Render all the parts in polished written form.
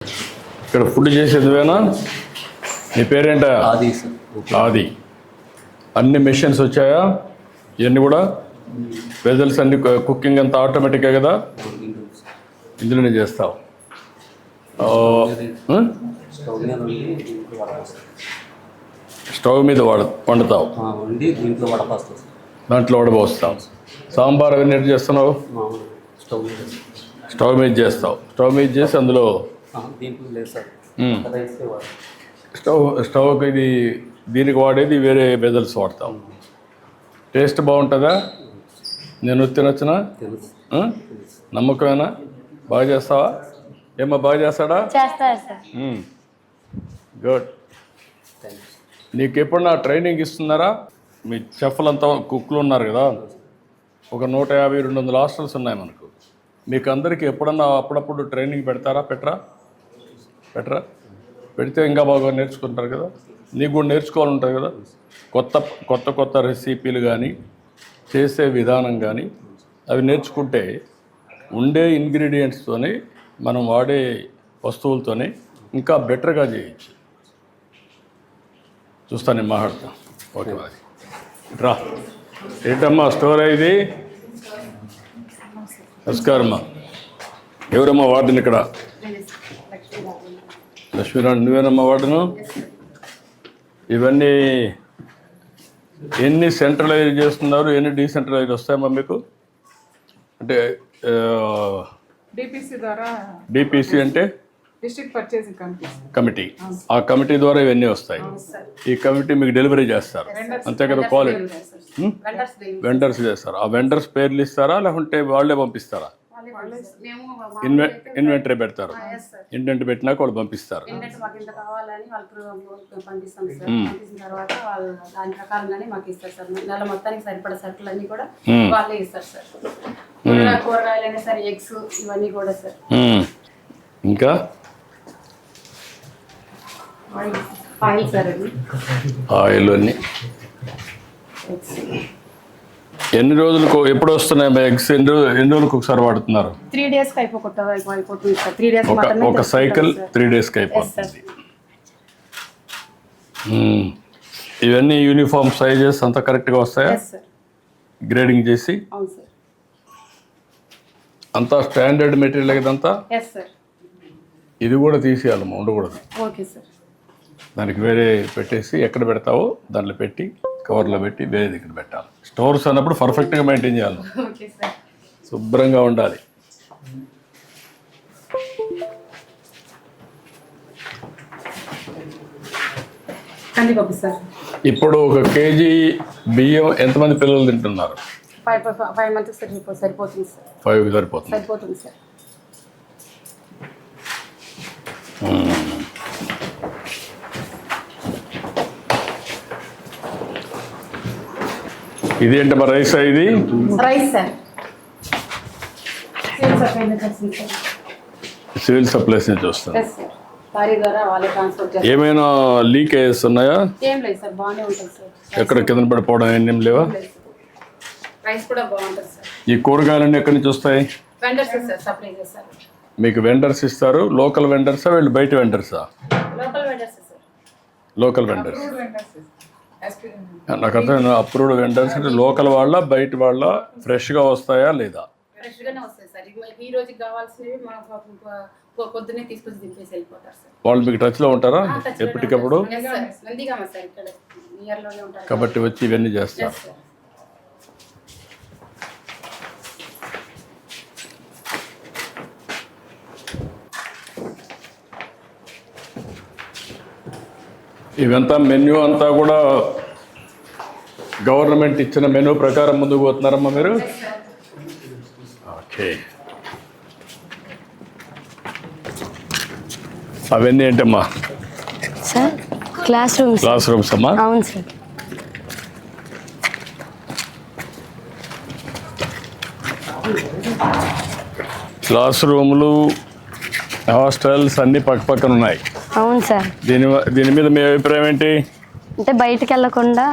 ఇక్కడ ఫుడ్ చేసేది నువ్వేనా? నీ పేరేంటా? ఆది సార్. ఆది. అన్ని మెషిన్స్ వచ్చాయా? ఇవన్నీ కూడా వెజల్స్ అన్ని కుకింగ్ అంతా ఆటోమేటిక్గా కదా? ఇందులోనే చేస్తావు. స్టవ్ మీద వండుతావు, దాంట్లో వడపోస్తావు. సాంబార్ అవన్నీ ఎట్లా చేస్తున్నావు? స్టవ్ మీద చేస్తావు. స్టవ్ మీద చేసి అందులో స్టవ్కి ఇది దీనికి వాడేది వేరే బెజల్స్ వాడతాం. టేస్ట్ బాగుంటుందా? నేను తినొచ్చునా? నమ్మకమేనా? బాగా చేస్తావా? ఏమో బాగా చేస్తాడా? గుడ్. నీకు ఎప్పుడన్నా ట్రైనింగ్ ఇస్తున్నారా? మీ చెఫ్లంతా కుక్లు ఉన్నారు కదా, ఒక 150-200 హాస్టల్స్ ఉన్నాయి మనకు. మీకు అందరికీ ఎప్పుడన్నా అప్పుడప్పుడు ట్రైనింగ్ పెడతారా? పెట్టరా? పెడితే ఇంకా బాగా నేర్చుకుంటారు కదా. నీకు కూడా నేర్చుకోవాలి ఉంటుంది కదా. కొత్త రెసిపీలు కానీ చేసే విధానం కానీ అవి నేర్చుకుంటే ఉండే ఇంగ్రీడియంట్స్తోనే మనం వాడే వస్తువులతోనే ఇంకా బెటర్గా చేయొచ్చు. చూస్తా, నేను మాట్లాడతా. ఓకే మరి రా. ఏంటమ్మా స్టోర్ ఇది? నమస్కారమ్మా. ఎవరమ్మా వార్డుని ఇక్కడ? లక్ష్మీనారాయణ. నువ్వేనమ్మా వార్డును? ఇవన్నీ ఎన్ని సెంట్రలైజ్ చేస్తున్నారు, ఎన్ని డీసెంట్రలైజ్ వస్తాయమ్మా మీకు? అంటే డిపిసి అంటే డిస్ట్రిక్ట్ పర్చేసింగ్ కమిటీ. ఆ కమిటీ ద్వారా ఇవన్నీ వస్తాయి. ఈ కమిటీ మీకు డెలివరీ చేస్తారు అంతే కదా? క్వాలిటీ వెండర్స్ చేస్తారు. ఆ వెండర్స్ పేర్లు ఇస్తారా లేకుంటే వాళ్ళే పంపిస్తారా? ఇన్వెంటరీ పెడతారు. ఇన్వెంటరీ పెట్టినాక వాళ్ళు పంపిస్తారు. ఇంకా ఆయిల్ అన్ని ఎన్ని రోజులకు ఎప్పుడు వస్తున్నాయి ఎగ్స్? ఎన్ని రోజులకు ఒకసారి వాడుతున్నారు? 3 days అయిపోతుంది సార్. 3 days ఒక సైకిల్ 3 daysకి అయిపోతుంది. ఇవన్నీ యూనిఫామ్ సైజెస్ అంతా కరెక్ట్గా వస్తాయా? గ్రేడింగ్ చేసి అంతా స్టాండర్డ్ మెటీరియల్ ఇదంతా? ఇది కూడా తీసేయాలమ్మా, ఉండకూడదు. దానికి వేరే పెట్టేసి ఎక్కడ పెడతావో దాంట్లో పెట్టి కవర్లో పెట్టి వేరే దగ్గర పెట్టాలి. స్టోర్స్ అన్నప్పుడు పర్ఫెక్ట్గా మెయింటైన్ చేయాలి, శుభ్రంగా ఉండాలి. ఇప్పుడు 1 kg బియ్యం ఎంతమంది పిల్లలు తింటున్నారు? 5 months సరిపోతుంది సార్. 5 సరిపోతుంది సార్. ఇది ఏంటమ్మా రైస్? ఇది రైస్ సార్. సివిల్ సప్లైస్ నుంచి వస్తుంది. ఏమైనా లీకేజెస్ ఉన్నాయా? ఏం లేదు సార్, బాగానే ఉంటుంది సార్. ఎక్కడ కింద పడిపోవడం ఏం లేవా? రైస్ కూడా బాగుంటుంది సార్. ఈ కూరగాయలన్నీ ఎక్కడి నుంచి వస్తాయి? వెండర్స్ సార్ సప్లై చేస్తారు. మీకు వెండర్స్ ఇస్తారు. లోకల్ వెండర్సా వీళ్ళు బయట వెండర్సా? Local vendors sir. Local vendors. నాకు అర్థం. అప్రూవ్డ్ వెండర్స్ అంటే లోకల్ వాళ్ళ బయట వాళ్ళ? ఫ్రెష్గా వస్తాయా లేదా? ఫ్రెష్గానే వస్తాయి సార్. ఈ రోజుకి కావాల్సినవి పొద్దున్నే తీసుకొచ్చి దింపేసి వెళ్ళిపోతారు సార్. వాళ్ళు మీకు టచ్లో ఉంటారా ఎప్పటికప్పుడు? కాబట్టి వచ్చి ఇవన్నీ చేస్తారు. ఇవంతా మెన్యూ అంతా కూడా గవర్నమెంట్ ఇచ్చిన మెనూ ప్రకారం ముందుకు పోతున్నారమ్మా మీరు? ఓకే. అవన్నీ ఏంటమ్మా? సార్ క్లాస్ రూమ్స్ అమ్మా? అవును సార్. క్లాస్ రూములు, హాస్టల్స్ అన్నీ పక్కన ఉన్నాయి. అవును సార్. దీని మీద మీ అభిప్రాయం ఏంటి? అంటే బయటకు వెళ్ళకుండా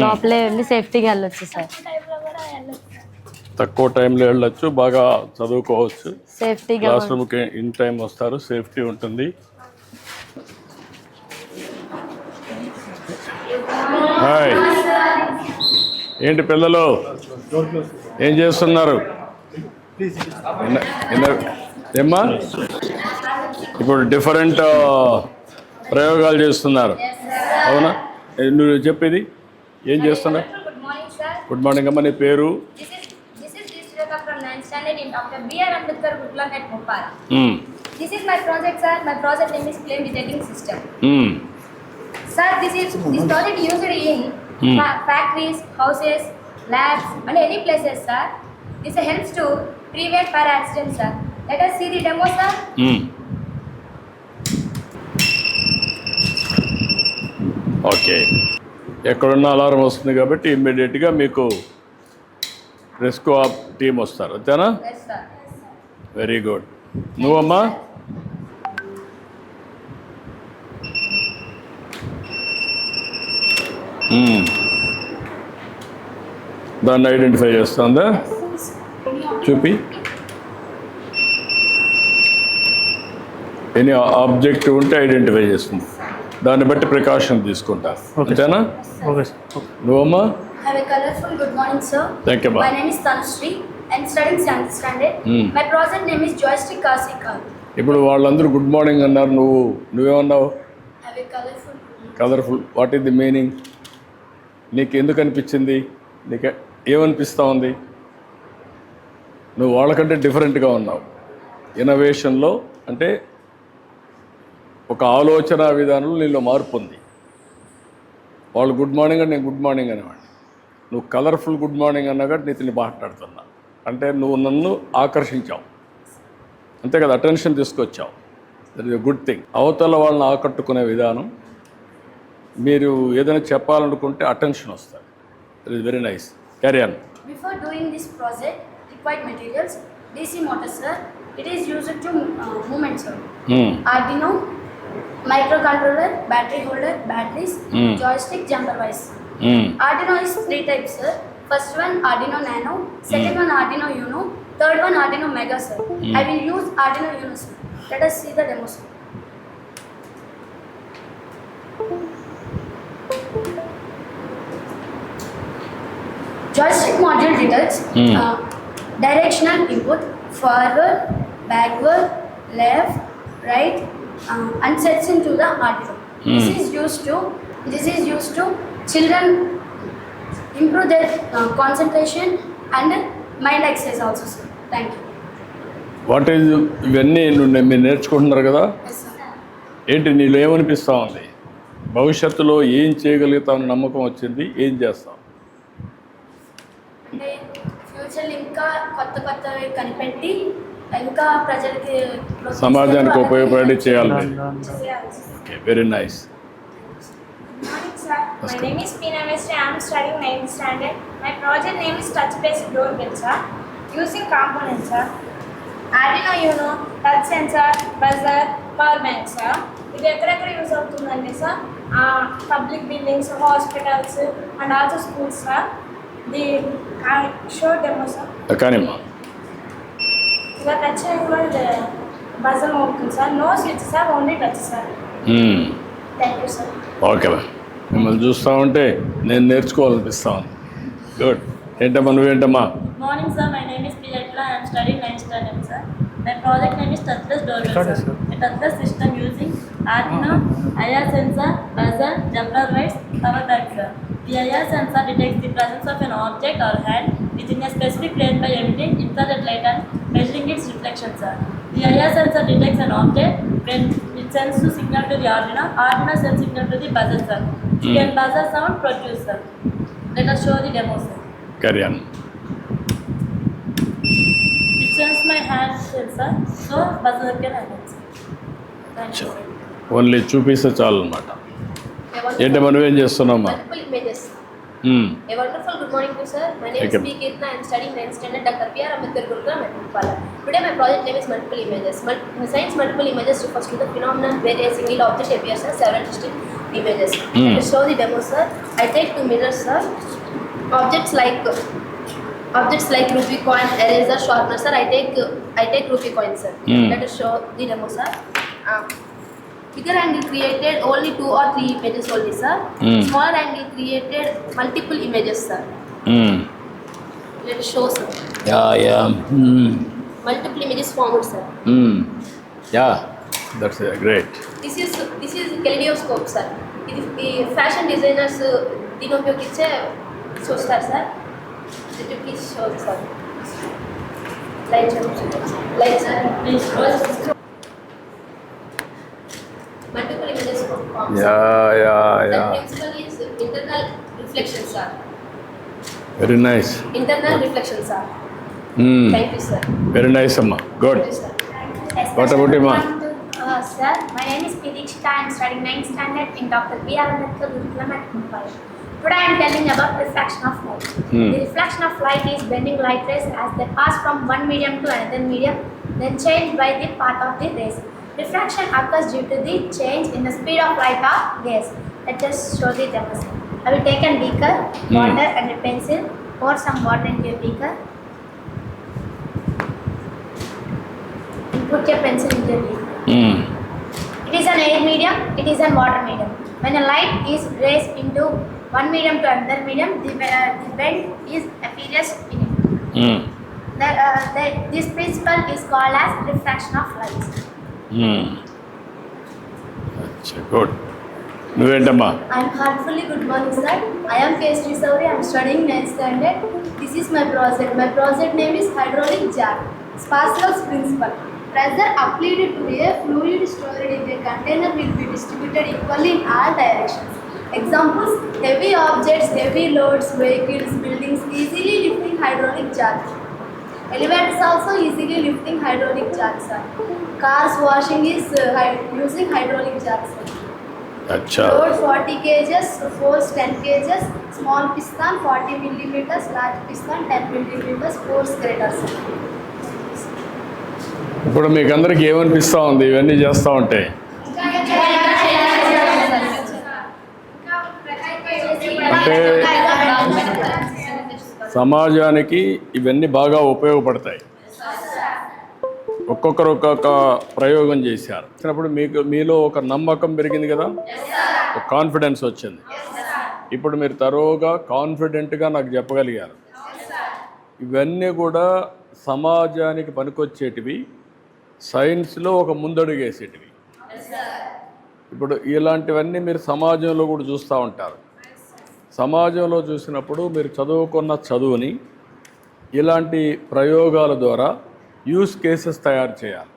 లోపలే వెళ్ళి సేఫ్టీగా వెళ్ళొచ్చు సార్. తక్కువ టైంలో వెళ్ళొచ్చు, బాగా చదువుకోవచ్చు. సేఫ్టీగా క్లాస్ రూమ్కి ఇన్ టైం వస్తారు, సేఫ్టీ ఉంటుంది. హాయ్, ఏంటి పిల్లలు ఏం చేస్తున్నారు? ఏమ్మా ఇప్పుడు డిఫరెంట్ ప్రయోగాలు చేస్తున్నారు, అవునా? నువ్వు చెప్పేది ఏం చేస్తున్నావు? Good morning, sir. Good morning అమ్మ, నీ పేరు? This is Shrika from 9th standard in Dr. B.R. Ambedkar Gurukula at Bhopal. Hmm. This is my project, sir. My project name is flame detecting system. Hmm. Sir, this project used in factories, houses, labs, and any places, sir. This helps to prevent fire accidents, sir. Let us see the demo, sir. Hmm. Okay, ఎక్కడున్న alarm వస్తుంది కాబట్టి ఇమ్మీడియట్గా మీకు rescue team వస్తారు, అంతేనా? Yes, sir. Very good. నువ్వమ్మా? దాన్ని identify చేస్తుందా? చూపి. ఎనీ ఆబ్జెక్ట్ ఉంటే ఐడెంటిఫై చేస్తుంది, దాన్ని బట్టి ప్రికాషన్ తీసుకుంటారు, అంతేనా? నువ్వమ్మా? Have a colorful good morning, sir. Thank you, ma'am. My name is Tanushree. I'm studying 7th standard. My project name is joystick car seeker. ఇప్పుడు వాళ్ళందరూ గుడ్ మార్నింగ్ అన్నారు, నువ్వేమన్నావు? Have a colorful. Colourful. What is the meaning? నీకు ఎందుకు అనిపించింది? నీకు ఏమనిపిస్తూ ఉంది? నువ్వు వాళ్ళకంటే డిఫరెంట్గా ఉన్నావు. ఇన్నోవేషన్లో అంటే ఒక ఆలోచన విధానంలో నీలో మార్పు ఉంది. వాళ్ళు గుడ్ మార్నింగ్ అని నేను గుడ్ మార్నింగ్ అనేవాడిని, నువ్వు కలర్ఫుల్ గుడ్ మార్నింగ్ అన్నా కాబట్టి నీతిని మాట్లాడుతున్నా, అంటే నువ్వు నన్ను ఆకర్షించావు, అంతే కదా, అటెన్షన్ తీసుకొచ్చావు. That is a good thing. అవతల వాళ్ళని ఆకట్టుకునే విధానం, మీరు ఏదైనా చెప్పాలనుకుంటే అటెన్షన్ వస్తుంది. That is very nice. Carry on. Before doing this project, required materials: DC motor, sir. It is used to movement, sir. Arduino, microcontroller, battery holder, batteries, joystick, jumper wise. Arduino is 3 types, sir. First one Arduino Nano, second one Arduino Uno, third one Arduino Mega, sir. I will use Arduino Uno, sir. Let us see the demo, sir. Joystick module detects directional input, forward, backward, left, right, and sets into the Arduino. This is used to children improve their concentration and mind exercise also, sir. Thank you. What is ఇవన్నీ మీరు నేర్చుకుంటున్నారు కదా, Yes, sir. ఏంటి నీలో ఏమనిపిస్తూ ఉంది? భవిష్యత్తులో ఏం చేయగలుగుతామని నమ్మకం వచ్చింది, ఏం చేస్తాం? అంటే ఫ్యూచర్లో ఇంకా కొత్తవి కనిపెట్టి ఇంకా ప్రజలకి సమాజానికి ఉపయోగపడి చేయాలి. చేయాలి. Okay, very nice. Good morning, sir. My name is P. Navestri. I am studying 9th standard. My project name is touch-based doorbell, sir. Using components, sir. Arduino Uno, touch sensor, buzzer, power bank, sir. ఇది ఎక్కడెక్కడ use అవుతుందంటే sir, public buildings, hospitals and also schools, sir. The show demo, sir. కానీ ఇలా touch చేయకుండా buzzer అవుతుంది, sir. No switch, sir. Only touch, sir. Thank you, sir. Okay, మిమ్మల్ని చూస్తూ ఉంటే నేను నేర్చుకోవాలనిపిస్తా ఉంది. గుడ్. ఏంటమ్మా, నువ్వేంటమ్మా? Morning, sir. My name is Piyatla. I am studying 9th standard, sir. My project name is touchless doorbell, sir. A touchless system using Arduino, IR sensor, buzzer, jumper wires, power bank, sir. The IR sensor detects the presence of an object or hand within a specific place by emitting infrared light and measuring its reflection, sir. The IR sensor detects an object when it sends the signal to the Arduino. Arduino sends signal to the buzzer, sir. Then buzzer sound produce, sir. Let us show the demo, sir. Carry on. It sends my hand sensor, so buzzer can happen, sir. Thank you, sir. Only చూపిస్తే చాలు అనమాట. ఏంటమ్మా, నువ్వేం చేస్తున్నామ్మా? Multiple images. A wonderful good morning to you, sir. My name Okay. is P. Kirtana. I am studying 9th standard Dr. B.R. Ambedkar Gurukula at Bhopal. Today my project name is multiple images. Science multiple images refers to the phenomenon where a single object appears as several distinct images. To show the demo, sir, I take 2 mirrors, sir. Objects like Objects like rupee coin, eraser, sharpener, sir. I take rupee coin, sir. Let us show the demo, sir. Bigger angle created only 2 or 3 images only, sir. Smaller angle created multiple images, sir. Let us show, sir. Yeah. Multiple images formed, sir. Yeah, that's great. This is kaleidoscope, sir. ఇది fashion designers దీని ఉపయోగించే చూస్తారు sir. Please show sir. Light sir please. Multiple images form. Yeah. Principle is internal reflection sir. Very nice. Internal reflection sir. Thank you sir. Very nice, Amma. Good. What about you, Ma? Sir, my name is Pidikshita. I am studying 9th standard in Dr. B.R. Ambedkar Curriculum at Mumbai. Today I am telling about refraction of light. The reflection of light is bending light rays as they pass from one medium to another medium, then change by the path of the rays. Refraction occurs due to the change in the speed of light or gas. Let us show the demonstration. I will take a beaker, water and a pencil, pour some water into a beaker. Put your pencil into a beaker. It is an air medium, it is a water medium. When a light is raised into one medium to another medium, the bend is appears in it. This principle is called as refraction of light. Good. నువ్వేంటమ్మా? I am heartfully good morning, sir. I am K.S. Sauri. I am studying 9th standard. This is my project. My project name is hydraulic jar. Sparslow's principle. Pressure applied to a fluid stored in a container will be distributed equally in all directions. Examples: heavy objects, heavy loads, vehicles, buildings easily lifting hydraulic charge. Elevators also easily lifting hydraulic charge, sir. Cars washing is using hydraulic charge, sir. Acha. Load 40 kgs, force 10 kgs, small piston 40 millimeters, large piston 10 millimeters, force greater, sir. ఇప్పుడు మీకు అందరికి ఏమనిపిస్తూ ఉంది ఇవన్నీ చేస్తూ ఉంటే? అంటే సమాజానికి ఇవన్నీ బాగా ఉపయోగపడతాయి. ఒక్కొక్కరు ఒక్కొక్క ప్రయోగం చేశారు. వచ్చినప్పుడు మీలో ఒక నమ్మకం పెరిగింది కదా, ఒక కాన్ఫిడెన్స్ వచ్చింది. ఇప్పుడు మీరు తరోగా కాన్ఫిడెంట్గా నాకు చెప్పగలిగారు. ఇవన్నీ కూడా సమాజానికి పనికొచ్చేటివి, సైన్స్లో ఒక ముందడుగేసేటివి. ఇప్పుడు ఇలాంటివన్నీ మీరు సమాజంలో కూడా చూస్తూ ఉంటారు. సమాజంలో చూసినప్పుడు మీరు చదువుకున్న చదువుని ఇలాంటి ప్రయోగాల ద్వారా యూస్ కేసెస్ తయారు చేయాలి.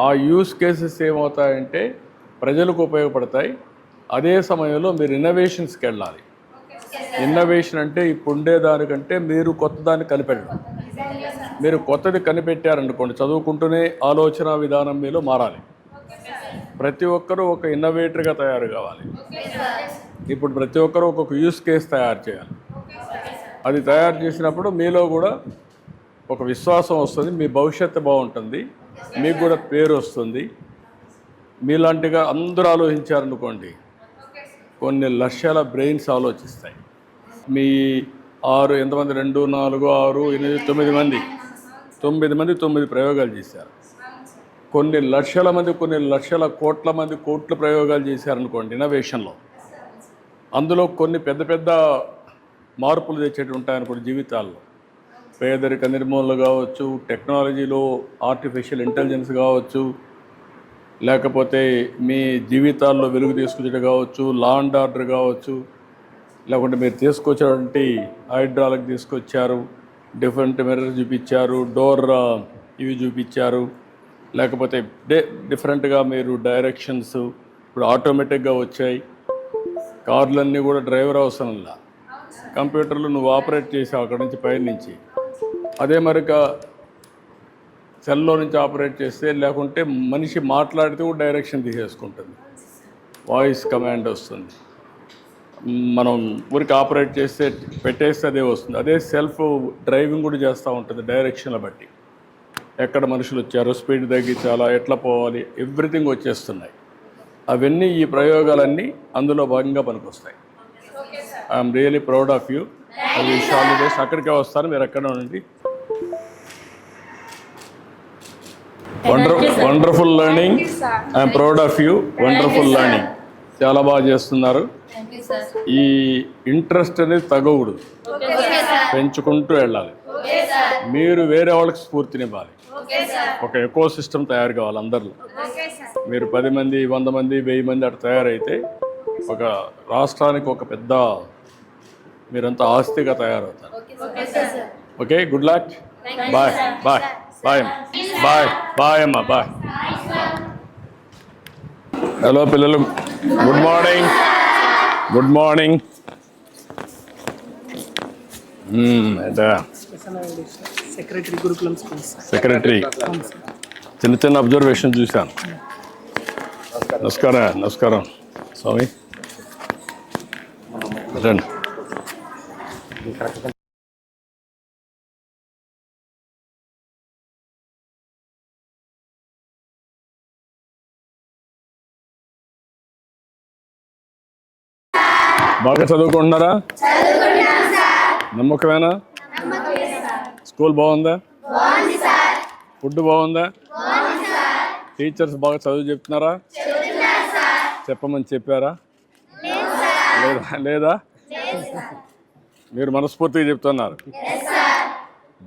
ఆ యూస్ కేసెస్ ఏమవుతాయంటే ప్రజలకు ఉపయోగపడతాయి. అదే సమయంలో మీరు ఇన్నోవేషన్స్కి వెళ్ళాలి. ఇన్నోవేషన్ అంటే ఇప్పుడు ఉండేదానికంటే మీరు కొత్తదాన్ని కనిపెట్టడం. మీరు కొత్తది కనిపెట్టారనుకోండి, చదువుకుంటూనే ఆలోచన విధానం మీలో మారాలి. ప్రతి ఒక్కరూ ఒక ఇన్నోవేటర్గా తయారు కావాలి. ఇప్పుడు ప్రతి ఒక్కరూ ఒక్కొక్క యూస్ కేస్ తయారు చేయాలి. అది తయారు చేసినప్పుడు మీలో కూడా ఒక విశ్వాసం వస్తుంది, మీ భవిష్యత్తు బాగుంటుంది, మీకు కూడా పేరు వస్తుంది. మీలాంటిగా అందరూ ఆలోచించారనుకోండి, కొన్ని లక్షల బ్రెయిన్స్ ఆలోచిస్తాయి. మీ 6 ఎంతమంది 2, 4, 6, 8, 9 మంది 9 ప్రయోగాలు చేశారు. కొన్ని లక్షల మంది, కొన్ని లక్షల కోట్ల మంది కోట్ల ప్రయోగాలు చేశారనుకోండి ఇన్నోవేషన్లో. అందులో కొన్ని పెద్ద పెద్ద మార్పులు తెచ్చేటి ఉంటాయనుకోండి జీవితాల్లో. పేదరిక నిర్మూలన కావచ్చు, టెక్నాలజీలో ఆర్టిఫిషియల్ ఇంటెలిజెన్స్ కావచ్చు, లేకపోతే మీ జీవితాల్లో వెలుగు తీసుకొచ్చేది కావచ్చు, లా అండ్ ఆర్డర్ కావచ్చు, లేకుంటే మీరు తీసుకొచ్చేటువంటి హైడ్రాలిక్ తీసుకొచ్చారు, డిఫరెంట్ మిర్రర్ చూపించారు, డోర్ ఇవి చూపించారు, లేకపోతే డిఫరెంట్గా మీరు డైరెక్షన్స్ ఇప్పుడు ఆటోమేటిక్గా వచ్చాయి. కార్లన్నీ కూడా డ్రైవర్ అవసరంలా, కంప్యూటర్లు నువ్వు ఆపరేట్ చేసావు అక్కడి నుంచి పైనుంచి. అదే మరిక సెల్లో నుంచి ఆపరేట్ చేస్తే, లేకుంటే మనిషి మాట్లాడితే కూడా డైరెక్షన్ తీసేసుకుంటుంది, వాయిస్ కమాండ్ వస్తుంది. మనం ఊరికి ఆపరేట్ చేస్తే పెట్టేస్తే అదే వస్తుంది. అదే సెల్ఫ్ డ్రైవింగ్ కూడా చేస్తూ ఉంటుంది డైరెక్షన్ల బట్టి. ఎక్కడ మనుషులు వచ్చారో, స్పీడ్ తగ్గించాలా, ఎట్లా పోవాలి, ఎవ్రీథింగ్ వచ్చేస్తున్నాయి. అవన్నీ ఈ ప్రయోగాలన్నీ అందులో భాగంగా పనికొస్తాయి. I'm really proud of you. Wish all the best. అక్కడికే వస్తాను, మీరు ఎక్కడ ఉండండి. Wonderful learning. I'm proud of you. Wonderful learning. చాలా బాగా చేస్తున్నారు. ఈ ఇంట్రెస్ట్ అనేది తగ్గకూడదు, పెంచుకుంటూ వెళ్ళాలి. మీరు వేరే వాళ్ళకి స్ఫూర్తినివ్వాలి. ఒక ఎకో సిస్టమ్ తయారు కావాలి అందరిలో. మీరు 10 మంది 100 మంది 1000 మంది అటు తయారైతే ఒక రాష్ట్రానికి ఒక పెద్ద మీరంతా ఆస్తిగా తయారవుతారు. Okay, good luck. Bye bye bye bye bye అమ్మా బాయ్. హలో పిల్లలు, good morning. Good morning. Secretary Gurukulam schools. Secretary చిన్న చిన్న అబ్జర్వేషన్ చూశాను. నమస్కారం. నమస్కారం స్వామి. రండి. బాగా చదువుకుంటున్నారా? నమ్మకమేనా? స్కూల్ బాగుందా? ఫుడ్ బాగుందా? టీచర్స్ బాగా చదువు చెప్తున్నారా? చెప్పమని చెప్పారా? లేదా? మీరు మనస్ఫూర్తిగా చెప్తున్నారు.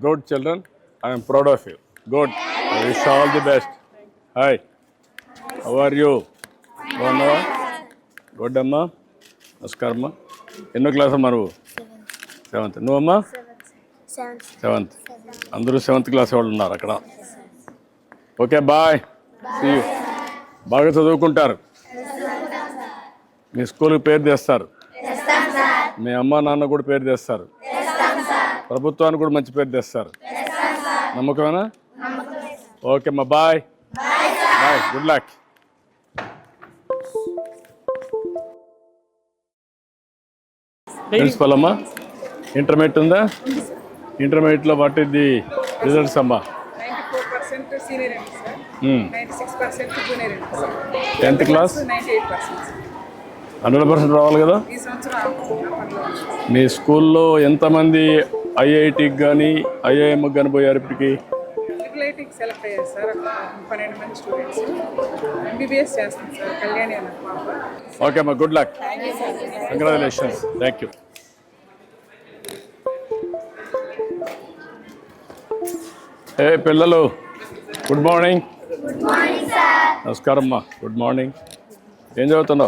Good children, I'm proud of you. Good. I wish all the best. Hi, how are you? బాగున్నావా? గుడ్ అమ్మా. నమస్కారం అమ్మా. ఎన్నో క్లాస్ అమ్మా నువ్వు? 7th. నువ్వమ్మా? 7th. అందరూ 7th క్లాస్ వాళ్ళు ఉన్నారు అక్కడ. Okay, bye. See you. బాగా చదువుకుంటారు. మీ స్కూల్కి పేరు తెస్తారు. మీ అమ్మ నాన్న కూడా పేరు తెస్తారు. ప్రభుత్వానికి కూడా మంచి పేరు తెస్తారు. నమ్మకమేనా? ఓకే అమ్మా, bye bye. Good luck. Principal అమ్మా, ఇంటర్మీడియట్ ఉందా? ఇంటర్మీడియట్లో వాట్ ఇస్ ది రిజల్ట్స్ అమ్మా? 94% సీనియర్ అండి సార్. 96% జూనియర్ అండి సార్. 10th class 98%. 100% రావాలి కదా? ఈ సంవత్సరం మీ స్కూల్లో ఎంతమంది ఐఐటికి కానీ ఐఐఎంకి కానీ పోయారు ఇప్పటికి? ట్రిపుల్ సెలెక్ట్ అయ్యారు సార్. 12 మంది స్టూడెంట్స్. ఎంబీబీఎస్ చేస్తాం సార్. కళ్యాణి అన్న పాప. ఓకే అమ్మా, good luck. Congratulations. Thank you. ఏ పిల్లలు, గుడ్ మార్నింగ్. నమస్కారం అమ్మా. Good morning. ఏం చదువుతున్నావు?